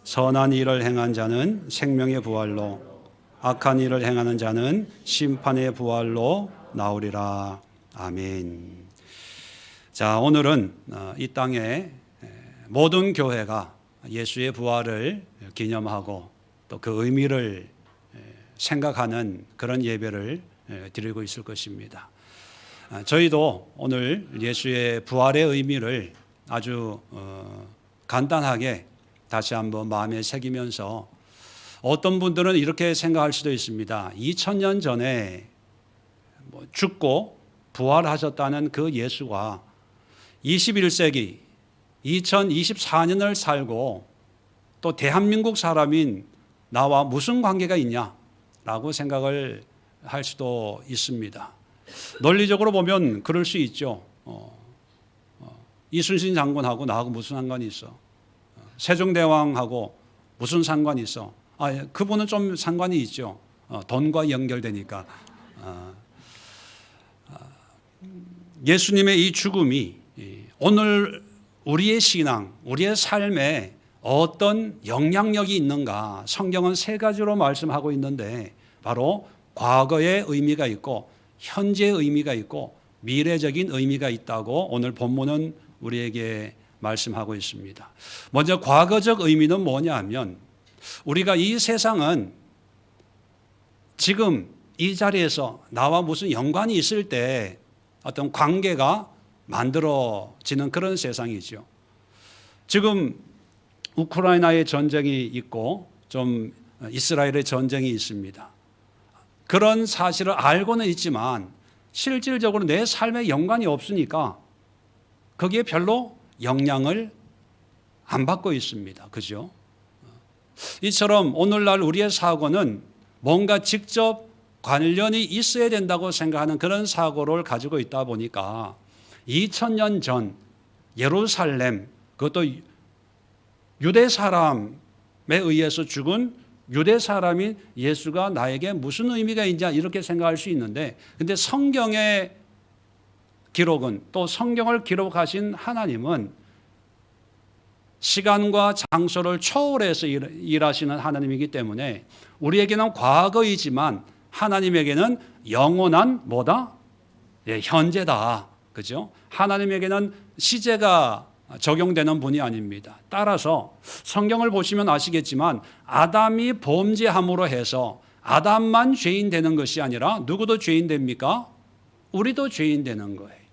선한 일을 행한 자는 생명의 부활로, 악한 일을 행하는 자는 심판의 부활로 나오리라. 아멘. 자, 오늘은 이 땅에 모든 교회가 예수의 부활을 기념하고 또 그 의미를 생각하는 그런 예배를 드리고 있을 것입니다. 저희도 오늘 예수의 부활의 의미를 아주 간단하게 다시 한번 마음에 새기면서, 어떤 분들은 이렇게 생각할 수도 있습니다. 2000년 전에 죽고 부활하셨다는 그 예수가 21세기 2024년을 살고 또 대한민국 사람인 나와 무슨 관계가 있냐라고 생각을 할 수도 있습니다. 논리적으로 보면 그럴 수 있죠. 이순신 장군하고 나하고 무슨 상관이 있어? 세종대왕하고 무슨 상관이 있어? 그분은 좀 상관이 있죠. 돈과 연결되니까. 예수님의 이 죽음이 오늘 우리의 신앙, 우리의 삶에 어떤 영향력이 있는가? 성경은 세 가지로 말씀하고 있는데, 바로 과거의 의미가 있고 현재의 의미가 있고 미래적인 의미가 있다고 오늘 본문은 우리에게 말씀하고 있습니다. 먼저 과거적 의미는 뭐냐 하면, 우리가 이 세상은 지금 이 자리에서 나와 무슨 연관이 있을 때 어떤 관계가 만들어지는 그런 세상이죠. 지금 우크라이나의 전쟁이 있고 좀 이스라엘의 전쟁이 있습니다. 그런 사실을 알고는 있지만 실질적으로 내 삶에 연관이 없으니까 거기에 별로 영향을 안 받고 있습니다. 그죠? 이처럼 오늘날 우리의 사고는 뭔가 직접 관련이 있어야 된다고 생각하는 그런 사고를 가지고 있다 보니까 2000년 전 예루살렘, 그것도 유대 사람에 의해서 죽은 유대 사람인 예수가 나에게 무슨 의미가 있냐 이렇게 생각할 수 있는데, 근데 성경의 기록은, 또 성경을 기록하신 하나님은 시간과 장소를 초월해서 일하시는 하나님이기 때문에 우리에게는 과거이지만 하나님에게는 영원한 뭐다? 현재다. 그죠? 하나님에게는 시제가 적용되는 분이 아닙니다. 따라서 성경을 보시면 아시겠지만 아담이 범죄함으로 해서 아담만 죄인 되는 것이 아니라 누구도 죄인 됩니까? 우리도 죄인 되는 거예요.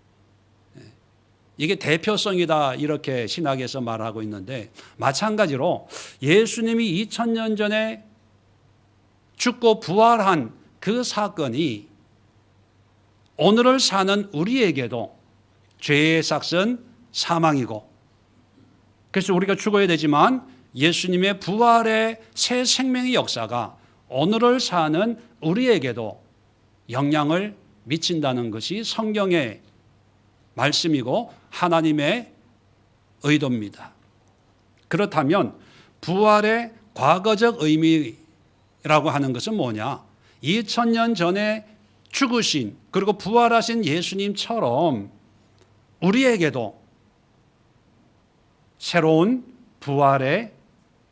이게 대표성이다 이렇게 신학에서 말하고 있는데, 마찬가지로 예수님이 2000년 전에 죽고 부활한 그 사건이 오늘을 사는 우리에게도 죄의 삭은 사망이고, 그래서 우리가 죽어야 되지만 예수님의 부활의 새 생명의 역사가 오늘을 사는 우리에게도 영향을 미친다는 것이 성경의 말씀이고 하나님의 의도입니다. 그렇다면 부활의 과거적 의미라고 하는 것은 뭐냐? 2000년 전에 죽으신 그리고 부활하신 예수님처럼 우리에게도 새로운 부활의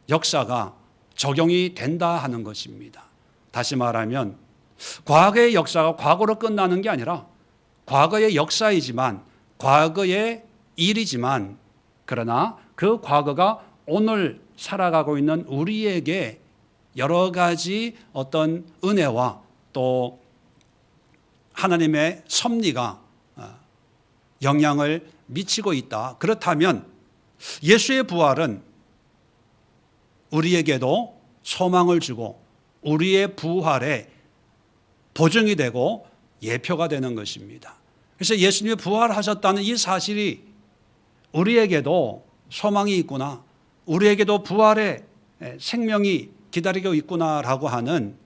역사가 적용이 된다 하는 것입니다. 다시 말하면 과거의 역사가 과거로 끝나는 게 아니라 과거의 역사이지만, 과거의 일이지만, 그러나 그 과거가 오늘 살아가고 있는 우리에게 여러 가지 어떤 은혜와 또 하나님의 섭리가 영향을 미치고 있다. 그렇다면 예수의 부활은 우리에게도 소망을 주고 우리의 부활의 보증이 되고 예표가 되는 것입니다. 그래서 예수님이 부활하셨다는 이 사실이 우리에게도 소망이 있구나, 우리에게도 부활의 생명이 기다리고 있구나라고 하는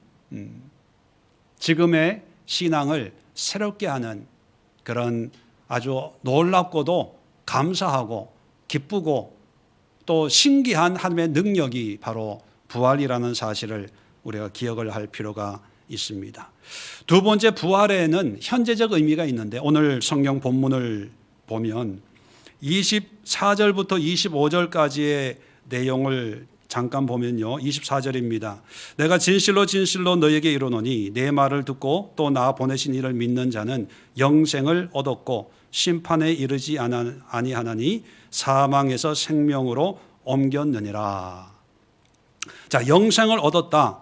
지금의 신앙을 새롭게 하는 그런 아주 놀랍고도 감사하고 기쁘고 또 신기한 하나님의 능력이 바로 부활이라는 사실을 우리가 기억을 할 필요가 있습니다. 두 번째, 부활에는 현재적 의미가 있는데, 오늘 성경 본문을 보면 24절부터 25절까지의 내용을 잠깐 보면요. 24절입니다. 내가 진실로 진실로 너에게 이르노니 내 말을 듣고 또 나 보내신 이를 믿는 자는 영생을 얻었고 심판에 이르지 아니하나니 사망에서 생명으로 옮겼느니라. 자, 영생을 얻었다.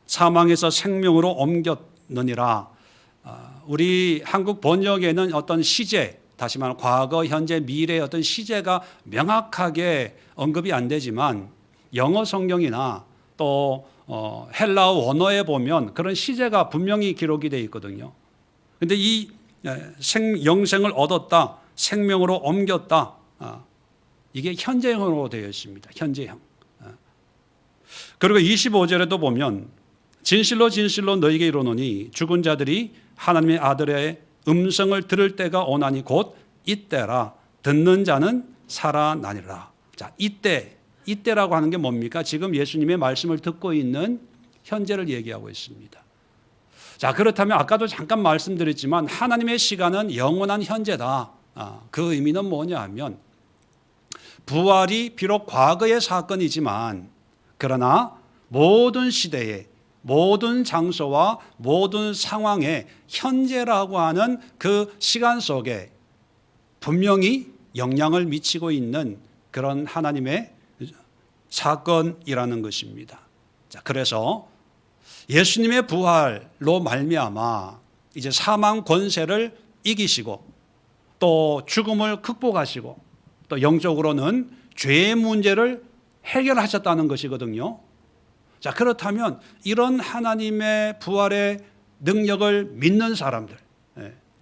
사망에서 생명으로 옮겼느니라. 우리 한국 번역에는 어떤 시제, 다시 말하면 과거, 현재, 미래의 어떤 시제가 명확하게 언급이 안 되지만 영어 성경이나 또 헬라어 원어에 보면 그런 시제가 분명히 기록이 되어 있거든요. 그런데 이 영생을 얻었다, 생명으로 옮겼다, 이게 현재형으로 되어 있습니다. 현재형. 그리고 25절에도 보면 진실로 진실로 너희에게 이르노니 죽은 자들이 하나님의 아들의 음성을 들을 때가 오나니 곧 이때라. 듣는 자는 살아나리라. 자, 이때라고 하는 게 뭡니까? 지금 예수님의 말씀을 듣고 있는 현재를 얘기하고 있습니다. 자, 그렇다면 아까도 잠깐 말씀드렸지만 하나님의 시간은 영원한 현재다. 그 의미는 뭐냐 하면 부활이 비록 과거의 사건이지만 그러나 모든 시대에 모든 장소와 모든 상황에 현재라고 하는 그 시간 속에 분명히 영향을 미치고 있는 그런 하나님의 사건이라는 것입니다. 자, 그래서 예수님의 부활로 말미암아 이제 사망 권세를 이기시고 또 죽음을 극복하시고 또 영적으로는 죄의 문제를 해결하셨다는 것이거든요. 자, 그렇다면 이런 하나님의 부활의 능력을 믿는 사람들,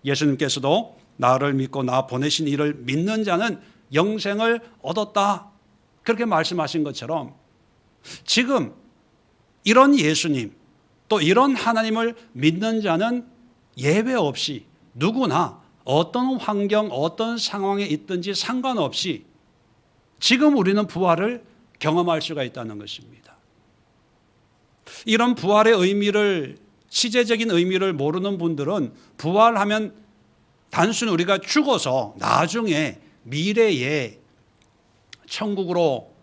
예수님께서도 나를 믿고 나 보내신 이를 믿는 자는 영생을 얻었다, 그렇게 말씀하신 것처럼 지금 이런 예수님 또 이런 하나님을 믿는 자는 예외 없이 누구나 어떤 환경 어떤 상황에 있든지 상관없이 지금 우리는 부활을 경험할 수가 있다는 것입니다. 이런 부활의 의미를, 시제적인 의미를 모르는 분들은 부활하면 단순히 우리가 죽어서 나중에 미래에 천국으로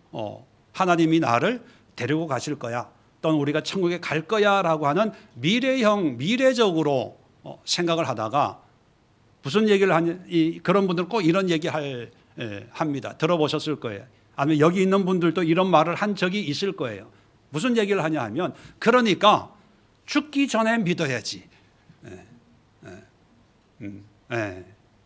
하나님이 나를 데리고 가실 거야, 또는 우리가 천국에 갈 거야 라고 하는 미래적으로 생각을 하다가 무슨 얘기를 하냐, 그런 분들은 꼭 이런 얘기 합니다. 들어보셨을 거예요. 아니면 여기 있는 분들도 이런 말을 한 적이 있을 거예요. 무슨 얘기를 하냐 하면 그러니까 죽기 전에 믿어야지.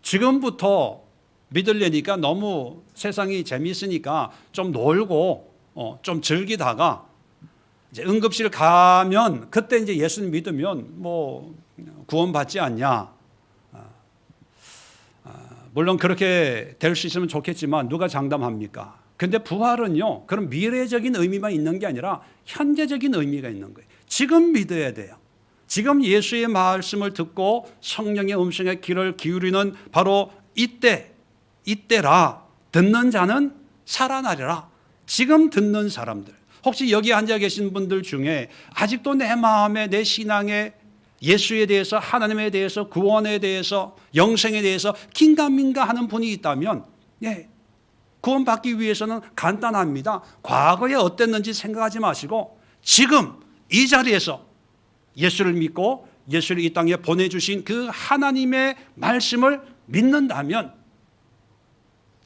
지금부터 믿으려니까 너무 세상이 재미있으니까 좀 놀고 좀 즐기다가 이제 응급실 가면 그때 이제 예수님 믿으면 뭐 구원받지 않냐. 물론 그렇게 될 수 있으면 좋겠지만 누가 장담합니까? 근데 부활은요, 그런 미래적인 의미만 있는 게 아니라 현재적인 의미가 있는 거예요. 지금 믿어야 돼요. 지금 예수의 말씀을 듣고 성령의 음성에 귀를 기울이는 바로 이때라. 듣는 자는 살아나리라. 지금 듣는 사람들, 혹시 여기 앉아 계신 분들 중에 아직도 내 마음에, 내 신앙에 예수에 대해서, 하나님에 대해서, 구원에 대해서, 영생에 대해서 긴가민가 하는 분이 있다면, 구원받기 위해서는 간단합니다. 과거에 어땠는지 생각하지 마시고 지금 이 자리에서 예수를 믿고 예수를 이 땅에 보내주신 그 하나님의 말씀을 믿는다면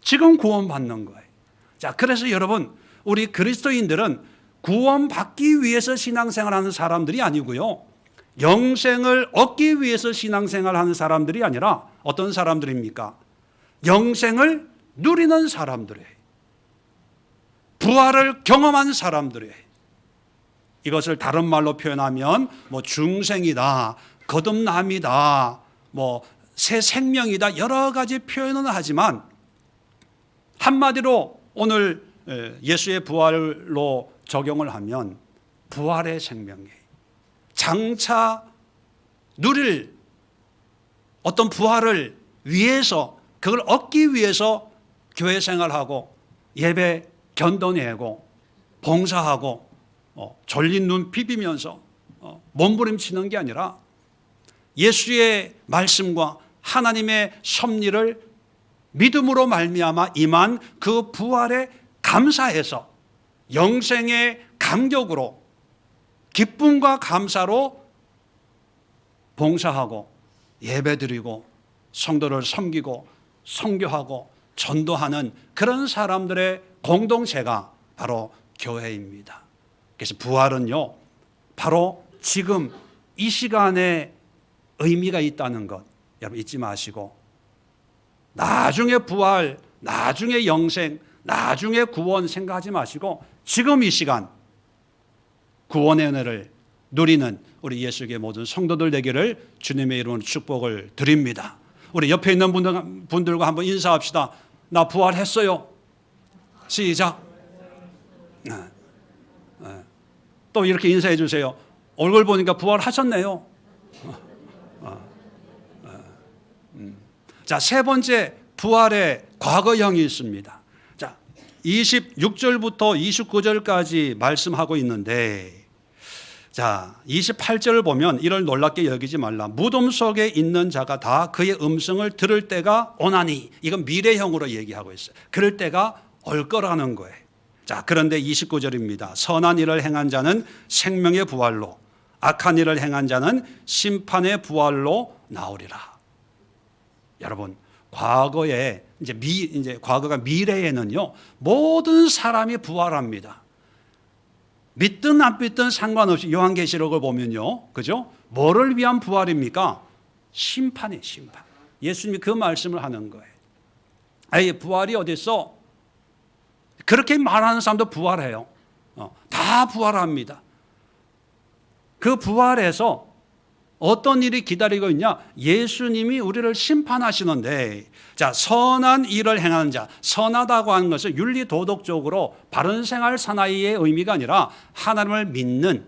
지금 구원받는 거예요. 자, 그래서 여러분, 우리 그리스도인들은 구원받기 위해서 신앙생활하는 사람들이 아니고요, 영생을 얻기 위해서 신앙생활하는 사람들이 아니라 어떤 사람들입니까? 영생을 누리는 사람들이에요. 부활을 경험한 사람들이에요. 이것을 다른 말로 표현하면 뭐 중생이다, 거듭남이다, 뭐 새 생명이다, 여러 가지 표현은 하지만 한마디로 오늘 예수의 부활로 적용을 하면 부활의 생명이에요. 장차 누릴 어떤 부활을 위해서, 그걸 얻기 위해서 교회 생활하고 예배 견뎌내고 봉사하고 졸린 눈 비비면서 몸부림치는 게 아니라 예수의 말씀과 하나님의 섭리를 믿음으로 말미암아 임한 그 부활에 감사해서 영생의 감격으로 기쁨과 감사로 봉사하고 예배드리고 성도를 섬기고 선교하고 전도하는 그런 사람들의 공동체가 바로 교회입니다. 그래서 부활은요, 바로 지금 이 시간에 의미가 있다는 것 여러분 잊지 마시고, 나중에 부활, 나중에 영생, 나중에 구원 생각하지 마시고 지금 이 시간 구원의 은혜를 누리는 우리 예수의 모든 성도들 되기를 주님의 이름으로 축복을 드립니다. 우리 옆에 있는 분들과 한번 인사합시다. 나 부활했어요. 시작. 또 이렇게 인사해 주세요. 얼굴 보니까 부활하셨네요. 자, 세 번째 부활의 과거형이 있습니다. 자, 26절부터 29절까지 말씀하고 있는데, 자, 28절을 보면 이를 놀랍게 여기지 말라. 무덤 속에 있는 자가 다 그의 음성을 들을 때가 오나니, 이건 미래형으로 얘기하고 있어요. 그럴 때가 올 거라는 거예요. 자, 그런데 29절입니다. 선한 일을 행한 자는 생명의 부활로, 악한 일을 행한 자는 심판의 부활로 나오리라. 여러분, 과거에 이제 과거가 미래에는요, 모든 사람이 부활합니다. 믿든 안 믿든 상관없이 요한계시록을 보면요, 그죠? 뭐를 위한 부활입니까? 심판의 심판. 예수님이 그 말씀을 하는 거예요. 아예 부활이 어디 있어? 그렇게 말하는 사람도 부활해요. 다 부활합니다. 그 부활에서 어떤 일이 기다리고 있냐? 예수님이 우리를 심판하시는데, 자, 선한 일을 행하는 자, 선하다고 하는 것은 윤리 도덕적으로 바른 생활 사나이의 의미가 아니라 하나님을 믿는,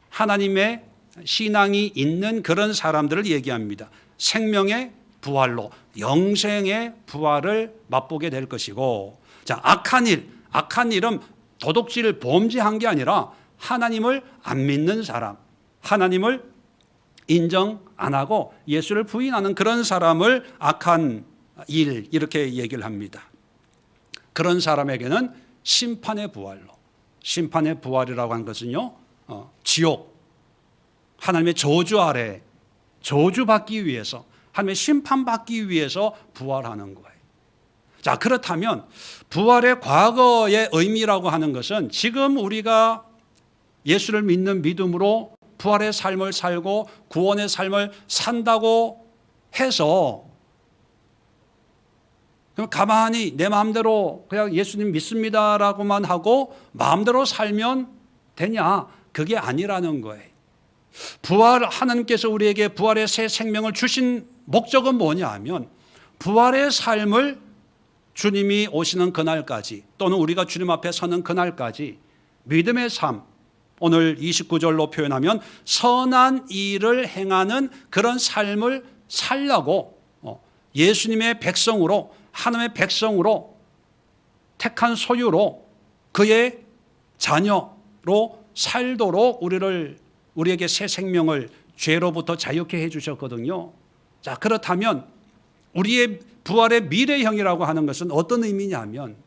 하나님의 신앙이 있는 그런 사람들을 얘기합니다. 생명의 부활로, 영생의 부활을 맛보게 될 것이고, 자, 악한 일은 도덕질 범죄한 게 아니라 하나님을 안 믿는 사람, 하나님을 인정 안 하고 예수를 부인하는 그런 사람을 악한 일, 이렇게 얘기를 합니다. 그런 사람에게는 심판의 부활로, 심판의 부활이라고 하는 것은요, 지옥, 하나님의 저주 아래 저주받기 위해서, 하나님의 심판받기 위해서 부활하는 거예요. 자, 그렇다면 부활의 과거의 의미라고 하는 것은 지금 우리가 예수를 믿는 믿음으로 부활의 삶을 살고 구원의 삶을 산다고 해서 그럼 가만히 내 마음대로 그냥 예수님 믿습니다라고만 하고 마음대로 살면 되냐? 그게 아니라는 거예요. 하나님께서 우리에게 부활의 새 생명을 주신 목적은 뭐냐 하면, 부활의 삶을 주님이 오시는 그날까지, 또는 우리가 주님 앞에 서는 그날까지 믿음의 삶, 오늘 29절로 표현하면 선한 일을 행하는 그런 삶을 살려고 예수님의 백성으로, 하나님의 백성으로, 택한 소유로, 그의 자녀로 살도록 우리에게 새 생명을 죄로부터 자유케 해주셨거든요. 자, 그렇다면 우리의 부활의 미래형이라고 하는 것은 어떤 의미냐면,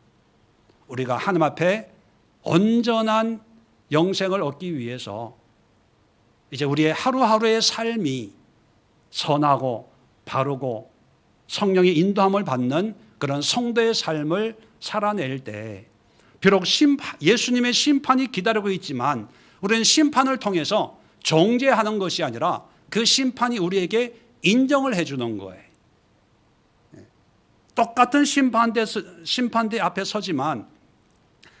우리가 하나님 앞에 온전한 영생을 얻기 위해서 이제 우리의 하루하루의 삶이 선하고 바르고 성령의 인도함을 받는 그런 성도의 삶을 살아낼 때, 비록 예수님의 심판이 기다리고 있지만 우리는 심판을 통해서 정죄하는 것이 아니라 그 심판이 우리에게 인정을 해주는 거예요. 똑같은 심판대 앞에 서지만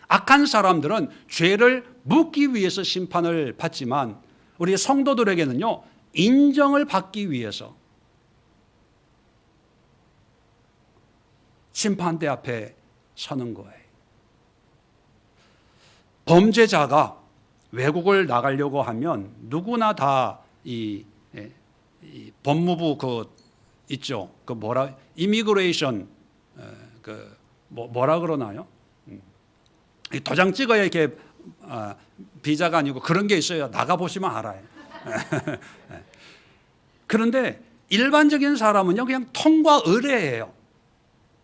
악한 사람들은 죄를 묻기 위해서 심판을 받지만 우리 성도들에게는요, 인정을 받기 위해서 심판대 앞에 서는 거예요. 범죄자가 외국을 나가려고 하면 누구나 다 이 법무부 있죠. 이미그레이션 뭐라 그러나요? 도장 찍어야 이렇게 비자가 아니고 그런 게 있어요. 나가 보시면 알아요. 그런데 일반적인 사람은요, 그냥 통과 의례예요.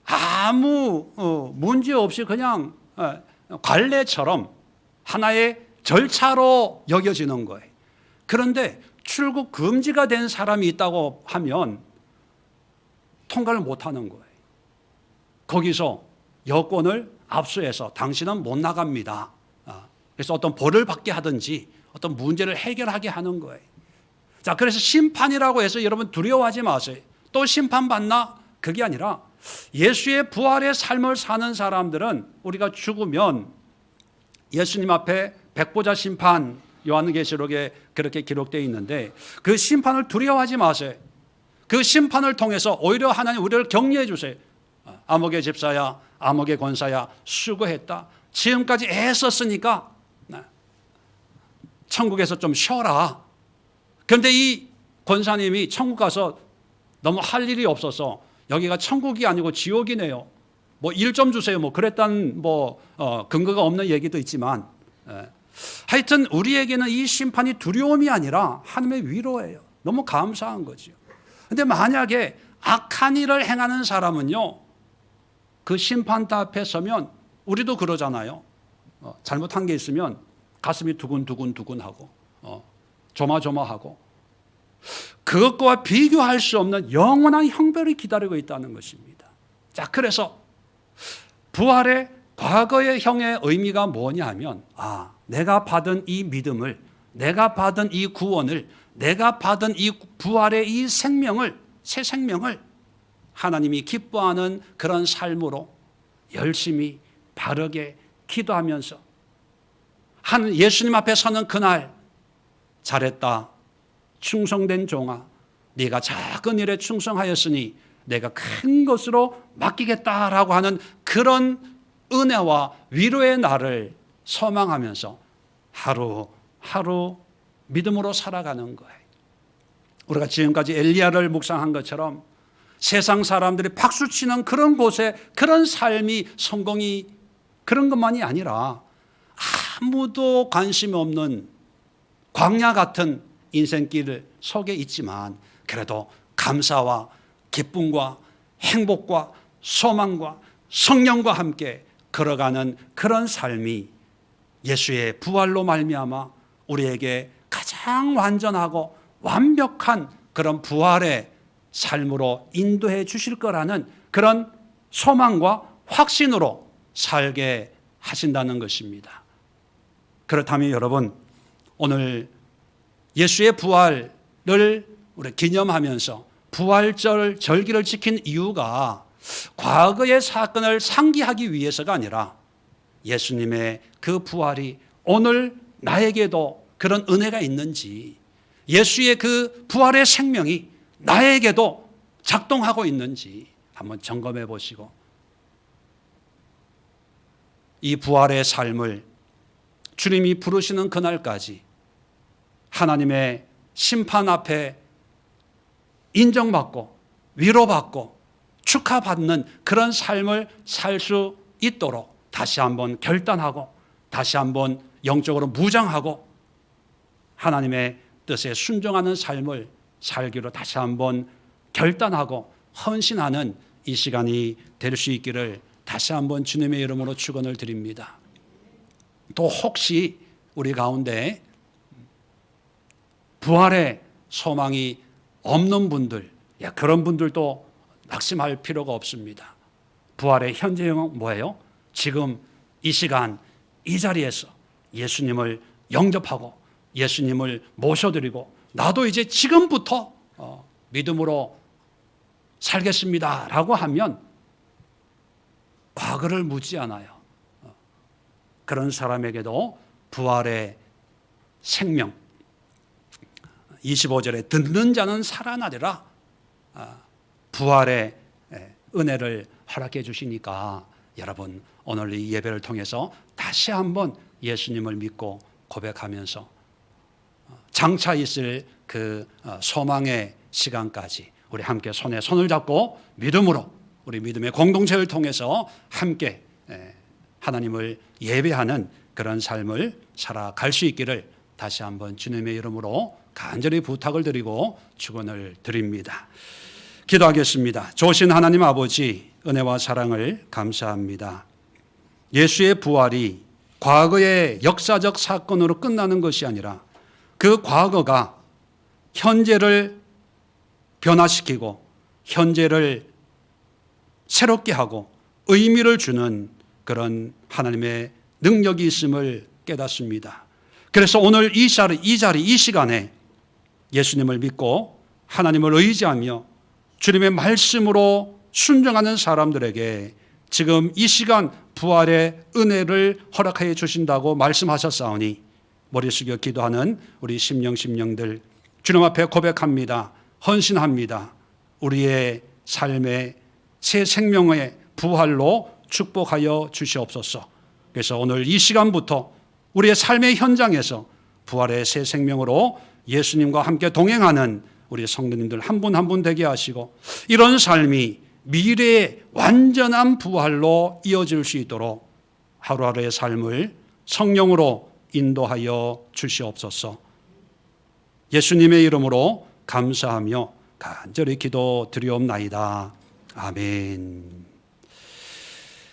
아무 문제 없이 그냥 관례처럼 하나의 절차로 여겨지는 거예요. 그런데 출국 금지가 된 사람이 있다고 하면 통과를 못하는 거예요. 거기서 여권을 압수해서 당신은 못 나갑니다. 그래서 어떤 벌을 받게 하든지 어떤 문제를 해결하게 하는 거예요. 자, 그래서 심판이라고 해서 여러분 두려워하지 마세요. 또 심판받나? 그게 아니라 예수의 부활의 삶을 사는 사람들은 우리가 죽으면 예수님 앞에 백보자 심판, 요한계시록에 그렇게 기록되어 있는데 그 심판을 두려워하지 마세요. 그 심판을 통해서 오히려 하나님 우리를 격려해 주세요. 아목의 집사야, 아목의 권사야, 수고했다. 지금까지 애썼으니까 천국에서 좀 쉬어라. 그런데 이 권사님이 천국 가서 너무 할 일이 없어서 여기가 천국이 아니고 지옥이네요. 뭐 일 좀 주세요. 뭐 그랬다는 근거가 없는 얘기도 있지만 하여튼 우리에게는 이 심판이 두려움이 아니라 하나님의 위로예요. 너무 감사한 거죠. 그런데 만약에 악한 일을 행하는 사람은요, 그 심판대 앞에 서면 우리도 그러잖아요. 잘못한 게 있으면 가슴이 두근두근하고 조마조마하고 그것과 비교할 수 없는 영원한 형벌이 기다리고 있다는 것입니다. 자, 그래서 부활의 과거의 형의 의미가 뭐냐 하면 내가 받은 이 믿음을, 내가 받은 이 구원을, 내가 받은 이 부활의 이 생명을, 새 생명을 하나님이 기뻐하는 그런 삶으로 열심히 바르게 기도하면서 예수님 앞에 서는 그날, 잘했다 충성된 종아, 네가 작은 일에 충성하였으니 내가 큰 것으로 맡기겠다라고 하는 그런 은혜와 위로의 날을 소망하면서 하루하루 믿음으로 살아가는 거예요. 우리가 지금까지 엘리야를 묵상한 것처럼 세상 사람들이 박수치는 그런 곳에 그런 삶이 성공이 그런 것만이 아니라 아무도 관심이 없는 광야 같은 인생길 속에 있지만 그래도 감사와 기쁨과 행복과 소망과 성령과 함께 걸어가는 그런 삶이 예수의 부활로 말미암아 우리에게 가장 완전하고 완벽한 그런 부활의 삶으로 인도해 주실 거라는 그런 소망과 확신으로 살게 하신다는 것입니다. 그렇다면 여러분, 오늘 예수의 부활을 우리 기념하면서 부활절 절기를 지킨 이유가 과거의 사건을 상기하기 위해서가 아니라 예수님의 그 부활이 오늘 나에게도 그런 은혜가 있는지, 예수의 그 부활의 생명이 나에게도 작동하고 있는지 한번 점검해 보시고 이 부활의 삶을 주님이 부르시는 그날까지 하나님의 심판 앞에 인정받고 위로받고 축하받는 그런 삶을 살 수 있도록 다시 한번 결단하고 다시 한번 영적으로 무장하고 하나님의 뜻에 순종하는 삶을 살기로 다시 한번 결단하고 헌신하는 이 시간이 될 수 있기를 다시 한번 주님의 이름으로 축원을 드립니다. 또 혹시 우리 가운데 부활의 소망이 없는 분들, 그런 분들도 낙심할 필요가 없습니다. 부활의 현재형은 뭐예요? 지금 이 시간 이 자리에서 예수님을 영접하고 예수님을 모셔드리고 나도 이제 지금부터 믿음으로 살겠습니다 라고 하면 과거를 묻지 않아요. 그런 사람에게도 부활의 생명 25절에 듣는 자는 살아나리라 부활의 은혜를 허락해 주시니까 여러분 오늘 이 예배를 통해서 다시 한번 예수님을 믿고 고백하면서 장차 있을 그 소망의 시간까지 우리 함께 손에 손을 잡고 믿음으로 우리 믿음의 공동체를 통해서 함께 하나님을 예배하는 그런 삶을 살아갈 수 있기를 다시 한번 주님의 이름으로 간절히 부탁을 드리고 축원을 드립니다. 기도하겠습니다. 좋으신 하나님 아버지, 은혜와 사랑을 감사합니다. 예수의 부활이 과거의 역사적 사건으로 끝나는 것이 아니라 그 과거가 현재를 변화시키고 현재를 새롭게 하고 의미를 주는 그런 하나님의 능력이 있음을 깨닫습니다. 그래서 오늘 이 시간에 예수님을 믿고 하나님을 의지하며 주님의 말씀으로 순종하는 사람들에게 지금 이 시간 부활의 은혜를 허락하여 주신다고 말씀하셨사오니 머리 숙여 기도하는 우리 심령들 주님 앞에 고백합니다. 헌신합니다. 우리의 삶의 새 생명의 부활로 축복하여 주시옵소서. 그래서 오늘 이 시간부터 우리의 삶의 현장에서 부활의 새 생명으로 예수님과 함께 동행하는 우리 성도님들 한 분 한 분 되게 하시고 이런 삶이 미래의 완전한 부활로 이어질 수 있도록 하루하루의 삶을 성령으로 인도하여 주시옵소서. 예수님의 이름으로 감사하며 간절히 기도드리옵나이다. 아멘.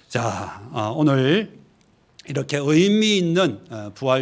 자, 오늘 이렇게 의미 있는 부활